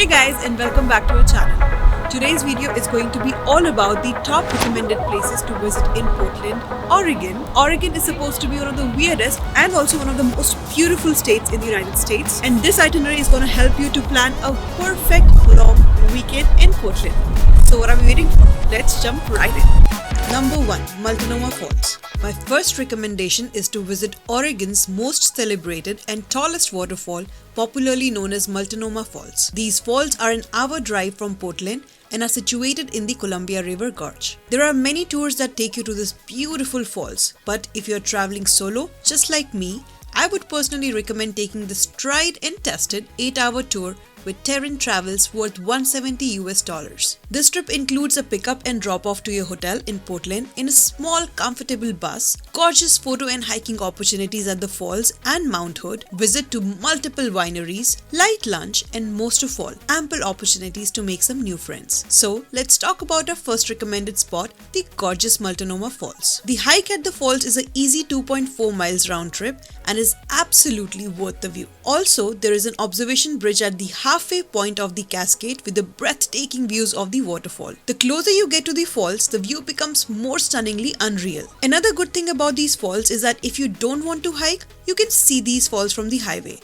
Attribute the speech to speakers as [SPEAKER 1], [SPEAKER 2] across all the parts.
[SPEAKER 1] Hey guys, and welcome back to our channel. Today's video is going to be all about the top recommended places to visit in Portland, Oregon. Oregon is supposed to be one of the weirdest and also one of the most beautiful states in the United States. And this itinerary is going to help you to plan a perfect long weekend in Portland. So what are we waiting for? Let's jump right in. Number 1. Multnomah Falls. My first recommendation is to visit Oregon's most celebrated and tallest waterfall, popularly known as Multnomah Falls. These falls are an hour drive from Portland and are situated in the Columbia River Gorge. There are many tours that take you to this beautiful falls, but if you are traveling solo, just like me, I would personally recommend taking this tried and tested 8-hour tour with Terran Travels worth $170. This trip includes a pickup and drop off to your hotel in Portland in a small, comfortable bus, gorgeous photo and hiking opportunities at the falls and Mount Hood, visit to multiple wineries, light lunch, and most of all, ample opportunities to make some new friends. So let's talk about our first recommended spot, the gorgeous Multnomah Falls. The hike at the falls is an easy 2.4 miles round trip and is absolutely worth the view. Also, there is an observation bridge at the halfway point of the cascade with the breathtaking views of the waterfall. The closer you get to the falls, the view becomes more stunningly unreal. Another good thing about these falls is that if you don't want to hike, you can see these falls from the highway.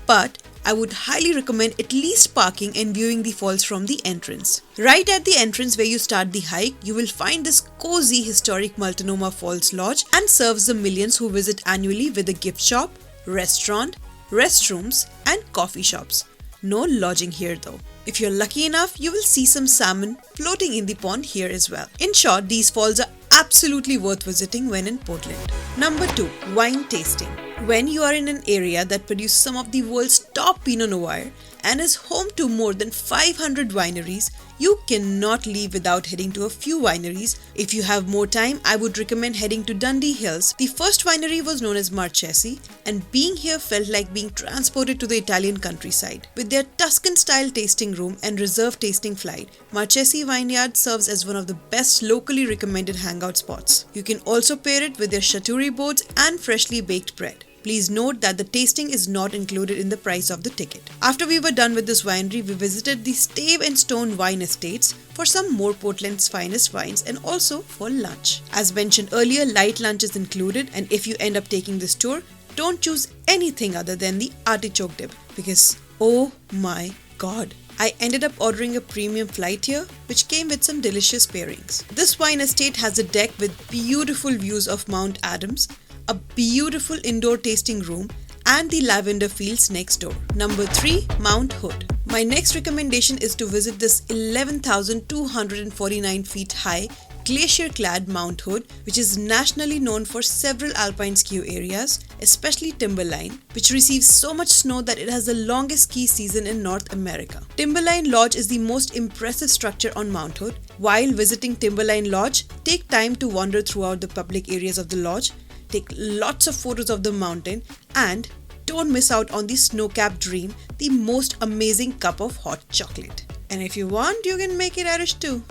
[SPEAKER 1] But I would highly recommend at least parking and viewing the falls from the entrance. Right at the entrance where you start the hike, you will find this cozy historic Multnomah Falls Lodge and serves the millions who visit annually with a gift shop, restaurant, restrooms, and coffee shops. No lodging here though. If you're lucky enough, you will see some salmon floating in the pond here as well. In short, these falls are absolutely worth visiting when in Portland. Number 2. Wine tasting. When you are in an area that produces some of the world's top Pinot Noir and is home to more than 500 wineries, you cannot leave without heading to a few wineries. If you have more time, I would recommend heading to Dundee Hills. The first winery was known as Marchesi, and being here felt like being transported to the Italian countryside. With their Tuscan-style tasting room and reserve tasting flight, Marchesi Vineyard serves as one of the best locally recommended hangout spots. You can also pair it with their charcuterie boards and freshly baked bread. Please note that the tasting is not included in the price of the ticket. After we were done with this winery, we visited the Stave and Stone Wine Estates for some more Portland's finest wines and also for lunch. As mentioned earlier, light lunch is included, and if you end up taking this tour, don't choose anything other than the artichoke dip because oh my god. I ended up ordering a premium flight here, which came with some delicious pairings. This wine estate has a deck with beautiful views of Mount Adams, a beautiful indoor tasting room, and the lavender fields next door. Number 3. Mount Hood. My next recommendation is to visit this 11,249 feet high glacier-clad Mount Hood, which is nationally known for several alpine ski areas, especially Timberline, which receives so much snow that it has the longest ski season in North America. Timberline Lodge is the most impressive structure on Mount Hood. While visiting Timberline Lodge, take time to wander throughout the public areas of the lodge, take lots of photos of the mountain, and don't miss out on the snow-capped dream, the most amazing cup of hot chocolate. And if you want, you can make it Irish too.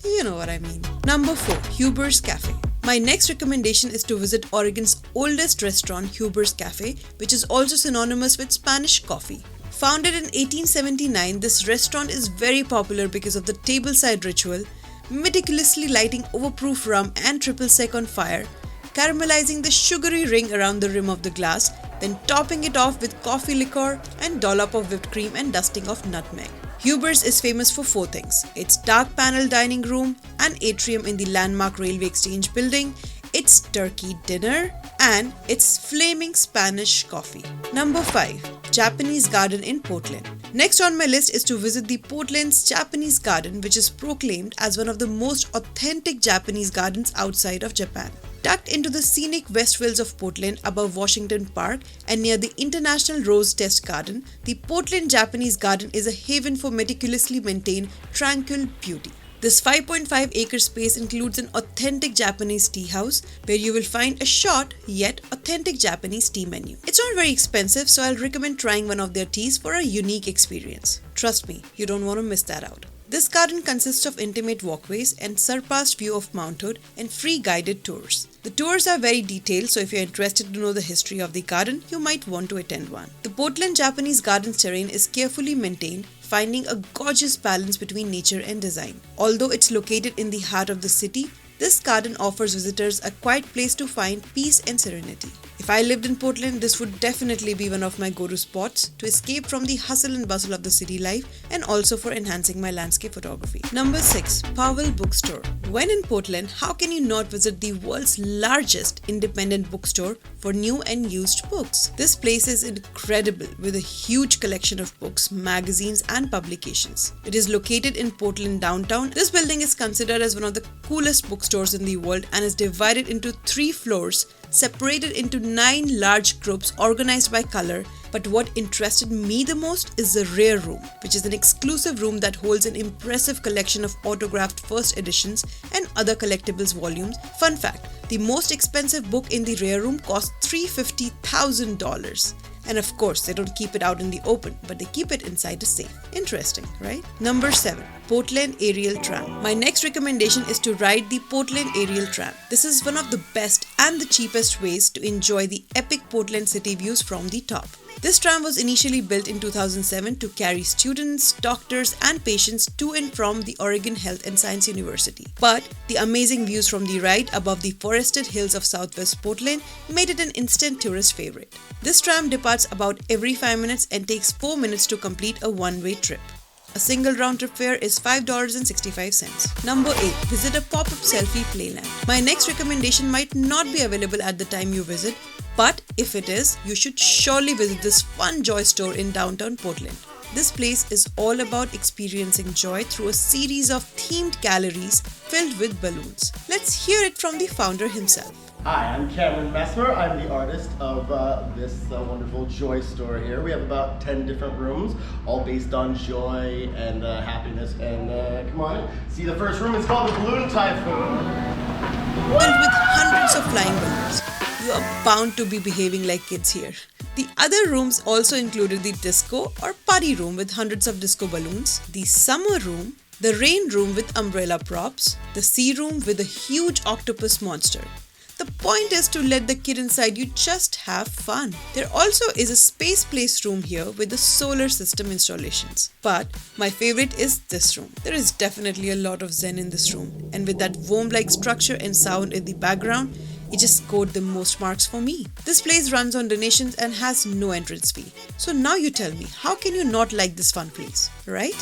[SPEAKER 1] You know what I mean. Number 4. Huber's Cafe. My next recommendation is to visit Oregon's oldest restaurant, Huber's Cafe, which is also synonymous with Spanish coffee. Founded in 1879, this restaurant is very popular because of the tableside ritual, meticulously lighting overproof rum and triple sec on fire, caramelizing the sugary ring around the rim of the glass, then topping it off with coffee liqueur and dollop of whipped cream and dusting of nutmeg. Huber's is famous for 4 things: its dark panel dining room and atrium in the landmark Railway Exchange building, its turkey dinner, and its flaming Spanish coffee. Number 5. Japanese Garden in Portland. Next on my list is to visit the Portland's Japanese Garden, which is proclaimed as one of the most authentic Japanese gardens outside of Japan. Tucked into the scenic Westvales of Portland above Washington Park and near the International Rose Test Garden, the Portland Japanese Garden is a haven for meticulously maintained, tranquil beauty. This 5.5-acre space includes an authentic Japanese tea house where you will find a short yet authentic Japanese tea menu. It's not very expensive, so I'll recommend trying one of their teas for a unique experience. Trust me, you don't want to miss that out. This garden consists of intimate walkways and surpassed view of Mount Hood and free guided tours. The tours are very detailed, so if you're interested to know the history of the garden, you might want to attend one. The Portland Japanese Gardens terrain is carefully maintained, finding a gorgeous balance between nature and design. Although it's located in the heart of the city, this garden offers visitors a quiet place to find peace and serenity. If I lived in Portland, this would definitely be one of my go-to spots to escape from the hustle and bustle of the city life and also for enhancing my landscape photography. Number 6. Pavel Bookstore. When in Portland, how can you not visit the world's largest independent bookstore for new and used books? This place is incredible with a huge collection of books, magazines and publications. It is located in Portland downtown. This building is considered as one of the coolest bookstores in the world and is divided into 3 floors separated into 9 large groups organized by color. But what interested me the most is the Rare Room, which is an exclusive room that holds an impressive collection of autographed first editions and other collectibles volumes. Fun fact, the most expensive book in the Rare Room cost $350,000. And of course, they don't keep it out in the open, but they keep it inside a safe. Interesting, right? Number 7. Portland Aerial Tram. My next recommendation is to ride the Portland Aerial Tram. This is one of the best and the cheapest ways to enjoy the epic Portland city views from the top. This tram was initially built in 2007 to carry students, doctors and patients to and from the Oregon Health and Science University. But the amazing views from the ride above the forested hills of southwest Portland made it an instant tourist favorite. This tram departs about every 5 minutes and takes 4 minutes to complete a one-way trip. A single round-trip fare is $5.65. Number 8. Visit a pop-up selfie playland. My next recommendation might not be available at the time you visit, but if it is, you should surely visit this fun joy store in downtown Portland. This place is all about experiencing joy through a series of themed galleries filled with balloons. Let's hear it from the founder himself.
[SPEAKER 2] Hi, I'm Cameron Messmer. I'm the artist of this wonderful joy store here. We have about 10 different rooms, all based on joy and happiness. And come on, see the first room. It's called the Balloon Typhoon.
[SPEAKER 1] Filled with hundreds of flying balloons. You are bound to be behaving like kids here. The other rooms also included the disco or party room with hundreds of disco balloons, the summer room, the rain room with umbrella props, the sea room with a huge octopus monster. The point is to let the kid inside you just have fun. There also is a space place room here with the solar system installations. But my favorite is this room. There is definitely a lot of zen in this room, and with that worm-like structure and sound in the background, it just scored the most marks for me. This place runs on donations and has no entrance fee. So now you tell me, how can you not like this fun place, right?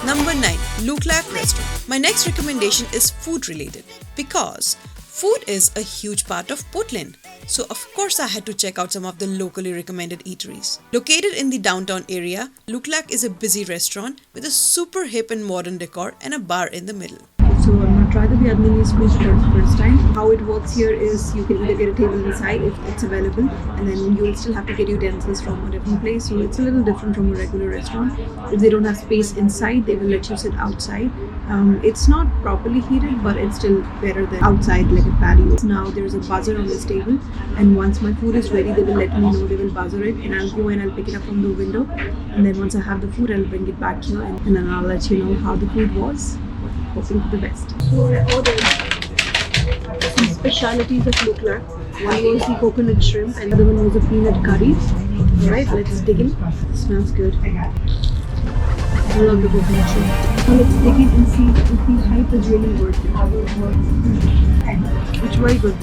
[SPEAKER 1] Number 9. Luklac Restaurant. My next recommendation is food related because food is a huge part of Portland. So of course I had to check out some of the locally recommended eateries. Located in the downtown area, Luklac is a busy restaurant with a super hip and modern decor and a bar in the middle.
[SPEAKER 3] So I'm going to try the Vietnamese food for the first time. How it works here is you can either get a table inside if it's available, and then you'll still have to get utensils from a different place. So it's a little different from a regular restaurant. If they don't have space inside, they will let you sit outside. It's not properly heated, but it's still better than outside like a patio. Now there's a buzzer on this table, and once my food is ready, they will let me know. They will buzzer it, and I'll go and I'll pick it up from the window. And then once I have the food, I'll bring it back here, and then I'll let you know how the food was. Hoping for the best. So I ordered some specialities of Luklac. One was the coconut shrimp and the other one was a peanut curry. Alright, let's dig in. It smells good. I love the coconut shrimp. So let's dig in and see if the hype is really worth it. It's very good.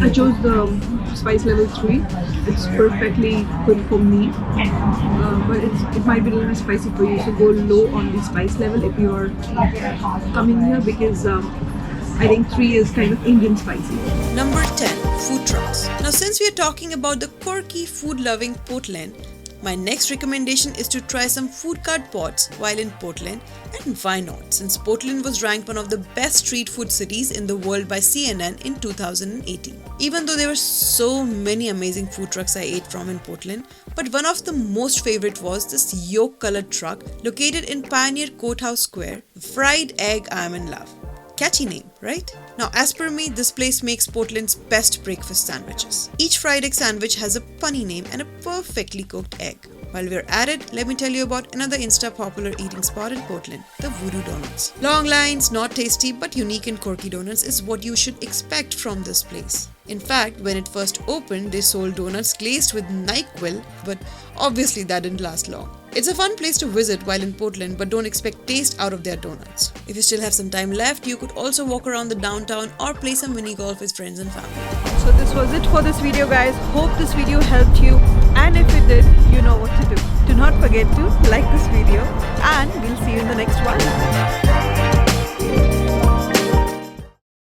[SPEAKER 3] I chose the spice level 3. It's perfectly good for me, but it might be a little spicy for you, so go low on the spice level if you are coming here, because I think 3 is kind of Indian spicy.
[SPEAKER 1] Number 10. Food trucks. Now since we are talking about the quirky food-loving Portland, my next recommendation is to try some food cart pods while in Portland, and why not, since Portland was ranked one of the best street food cities in the world by CNN in 2018. Even though there were so many amazing food trucks I ate from in Portland, but one of the most favorite was this yolk colored truck located in Pioneer Courthouse Square, Fried Egg I'm in Love. Catchy name, right? Now, as per me, this place makes Portland's best breakfast sandwiches. Each fried egg sandwich has a punny name and a perfectly cooked egg. While we're at it, let me tell you about another Insta popular eating spot in Portland, the Voodoo Donuts. Long lines, not tasty, but unique and quirky donuts is what you should expect from this place. In fact, when it first opened, they sold donuts glazed with NyQuil, but obviously that didn't last long. It's a fun place to visit while in Portland, but don't expect taste out of their donuts. If you still have some time left, you could also walk around the downtown or play some mini golf with friends and family.
[SPEAKER 3] So this was it for this video, guys. Hope this video helped you, and if it did, you know what to do. Do not forget to like this video, and we'll see you in the next one.